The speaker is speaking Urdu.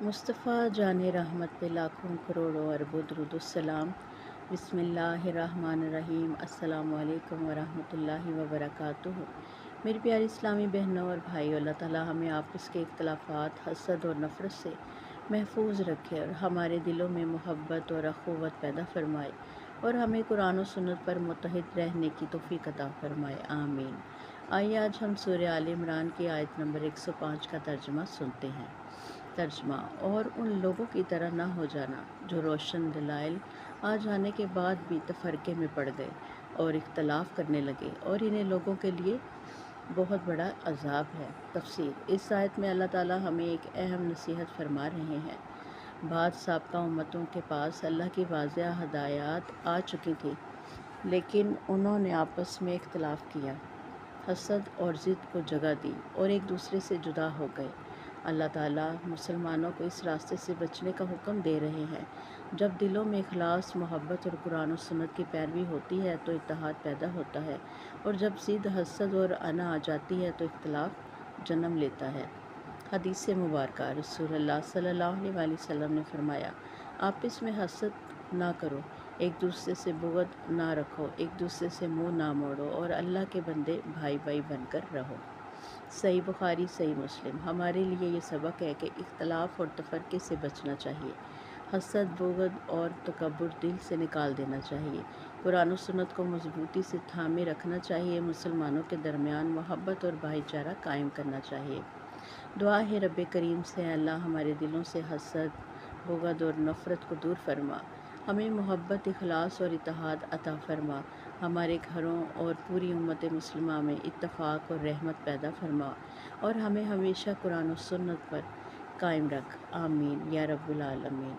مصطفیٰ جان رحمت پہ لاکھوں کروڑوں اربوں درود السلام۔ بسم اللہ الرحمن الرحیم۔ السلام علیکم ورحمۃ اللہ وبرکاتہ۔ میری پیاری اسلامی بہنوں اور بھائیوں، اللہ تعالیٰ ہمیں آپس کے اختلافات، حسد اور نفرت سے محفوظ رکھے اور ہمارے دلوں میں محبت اور اخوت پیدا فرمائے اور ہمیں قرآن و سنت پر متحد رہنے کی توفیق عطا فرمائے، آمین۔ آئیے آج ہم سورہ آل عمران کی آیت نمبر 105 کا ترجمہ سنتے ہیں۔ ترجمہ: اور ان لوگوں کی طرح نہ ہو جانا جو روشن دلائل آ جانے کے بعد بھی تفرقے میں پڑ گئے اور اختلاف کرنے لگے، اور انہیں لوگوں کے لیے بہت بڑا عذاب ہے۔ تفسیر: اس آیت میں اللہ تعالیٰ ہمیں ایک اہم نصیحت فرما رہے ہیں۔ بعض سابقہ امتوں کے پاس اللہ کی واضح ہدایات آ چکی تھی، لیکن انہوں نے آپس میں اختلاف کیا، حسد اور ضد کو جگہ دی اور ایک دوسرے سے جدا ہو گئے۔ اللہ تعالیٰ مسلمانوں کو اس راستے سے بچنے کا حکم دے رہے ہیں۔ جب دلوں میں اخلاص، محبت اور قرآن و سنت کی پیروی ہوتی ہے تو اتحاد پیدا ہوتا ہے، اور جب ضد، حسد اور انا آ جاتی ہے تو اختلاف جنم لیتا ہے۔ حدیث مبارکہ: رسول اللہ صلی اللہ علیہ وآلہ وسلم نے فرمایا، آپس میں حسد نہ کرو، ایک دوسرے سے بغض نہ رکھو، ایک دوسرے سے منہ نہ موڑو، اور اللہ کے بندے بھائی بھائی بن کر رہو۔ صحیح بخاری، صحیح مسلم۔ ہمارے لیے یہ سبق ہے کہ اختلاف اور تفرقے سے بچنا چاہیے، حسد، بغض اور تکبر دل سے نکال دینا چاہیے، قرآن و سنت کو مضبوطی سے تھامے رکھنا چاہیے، مسلمانوں کے درمیان محبت اور بھائی چارہ قائم کرنا چاہیے۔ دعا ہے رب کریم سے، اللہ ہمارے دلوں سے حسد، بغض اور نفرت کو دور فرما، ہمیں محبت، اخلاص اور اتحاد عطا فرما، ہمارے گھروں اور پوری امت مسلمہ میں اتفاق اور رحمت پیدا فرما، اور ہمیں ہمیشہ قرآن و سنت پر قائم رکھ، آمین یا رب العالمین۔